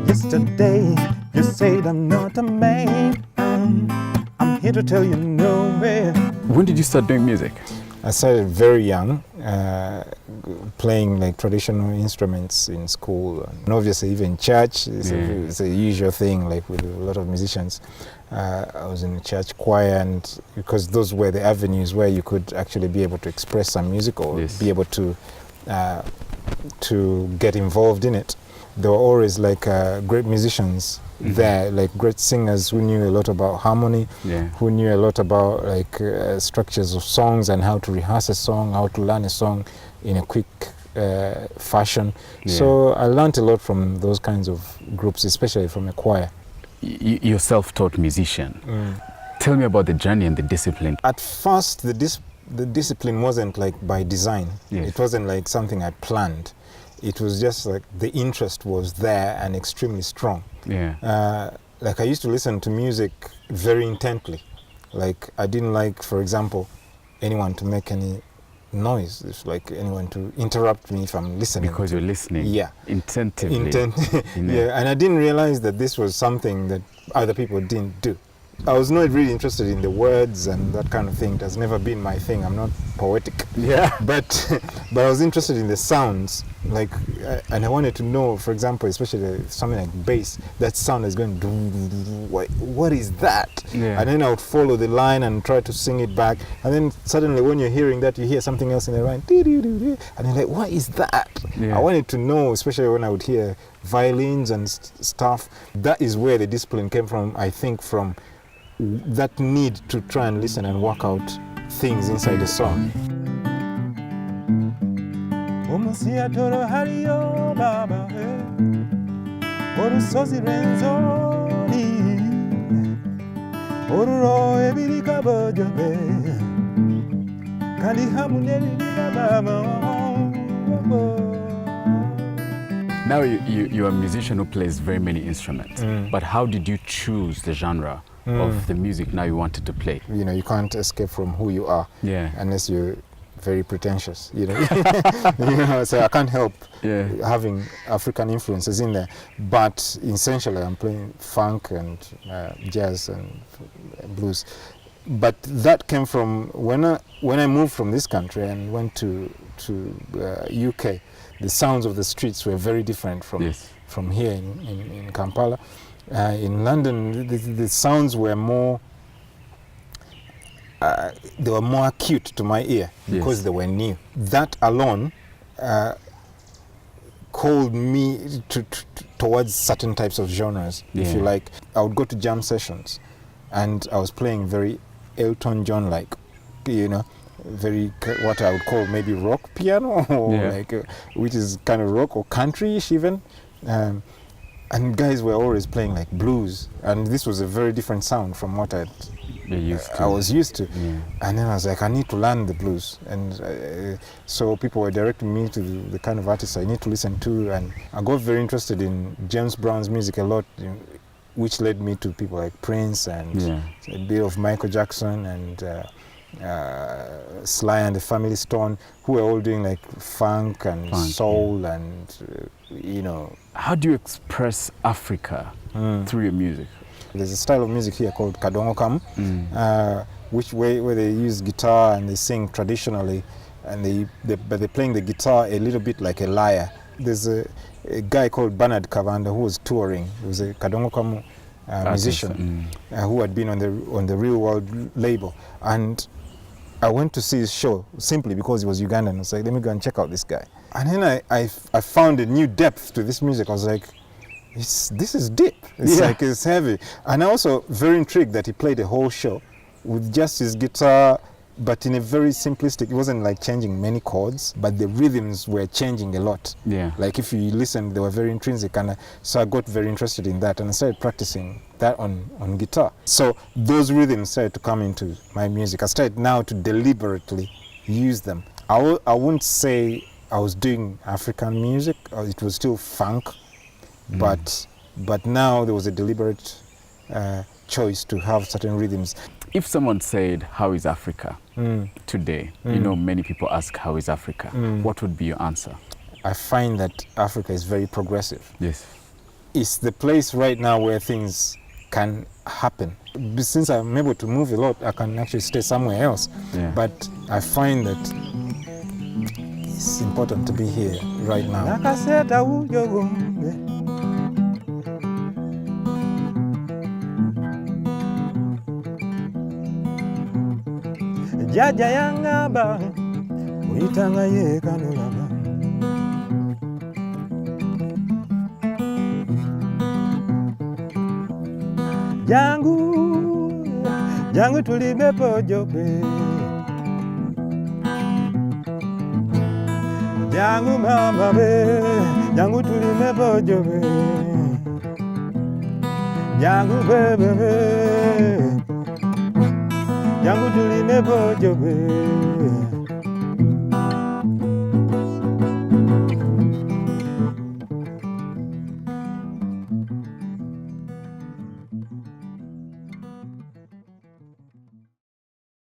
Yesterday, you said I'm not a man. I'm here to tell you no way. When did you start doing music? I started very young, playing like traditional instruments in school, and obviously even church. It's a usual thing, like with a lot of musicians. I was in the church choir, and because those were the avenues where you could actually be able to express some music or be able to get involved in it. There were always like great musicians there, like great singers who knew a lot about harmony, who knew a lot about like structures of songs and how to rehearse a song, how to learn a song in a quick fashion. So I learned a lot from those kinds of groups, especially from a choir. You're a self-taught musician. Tell me about the journey and the discipline. At first, the discipline wasn't like by design. It wasn't like something I planned. It was just like the interest was there and extremely strong. Like I used to listen to music very intently. Like I didn't like, for example, anyone to make any noise. It's like anyone to interrupt me if I'm listening. Because you're listening. Intensively. And I didn't realize that this was something that other people didn't do. I was not really interested in the words and that kind of thing. It has never been my thing. I'm not poetic. But I was interested in the sounds. Like, and I wanted to know, for example, especially something like bass, that sound is going to what is that? And then I would follow the line and try to sing it back. And then suddenly when you're hearing that, you hear something else in the line. And you're like, what is that? I wanted to know, especially when I would hear violins and stuff. That is where the discipline came from, I think, from that need to try and listen and work out things inside the song. Now you're a musician who plays very many instruments, but how did you choose the genre of the music now you wanted to play? You know, you can't escape from who you are unless you're very pretentious, you know. So I can't help having African influences in there. But essentially I'm playing funk and jazz and blues. But that came from when I moved from this country and went to UK. The sounds of the streets were very different from here in Kampala. In London, the sounds were more acute to my ear because they were new. That alone called me towards certain types of genres, if you like. I would go to jam sessions, and I was playing very Elton John-like, you know, very what I would call maybe rock piano, or like which is kind of rock or country-ish even. And guys were always playing like blues, and this was a very different sound from what I was used to. And then I was like, I need to learn the blues, and so people were directing me to the kind of artists I need to listen to, and I got very interested in James Brown's music a lot, which led me to people like Prince and a bit of Michael Jackson and Sly and the Family Stone, who were all doing like funk and soul and you know. How do you express Africa through your music? There's a style of music here called kadongokamu, where they use guitar and they sing traditionally, and but they're playing the guitar a little bit like a lyre. There's a guy called Bernard Kavanda who was touring. He was a kadongokamu musician who had been on the Real World label, and I went to see his show simply because he was Ugandan. I was like, let me go and check out this guy. And then I found a new depth to this music. I was like, this is deep. It's like, it's heavy. And I also very intrigued that he played the whole show with just his guitar, but in a very simplistic. It wasn't like changing many chords, but the rhythms were changing a lot. Like if you listen, they were very intrinsic, and so I got very interested in that, and I started practicing that on guitar. So those rhythms started to come into my music. I started now to deliberately use them. I wouldn't say I was doing African music. It was still funk, but now there was a deliberate choice to have certain rhythms. If someone said, how is Africa today? You know, many people ask, how is Africa? What would be your answer? I find that Africa is very progressive. Yes. It's the place right now where things can happen. Since I'm able to move a lot, I can actually stay somewhere else. Yeah. But I find that it's important to be here right now. Jaja yangaba uitanga ye kanulaba jangu tulime pojope jangu mama be jangu tulime pojope jangu bebe be jangu tulime pojope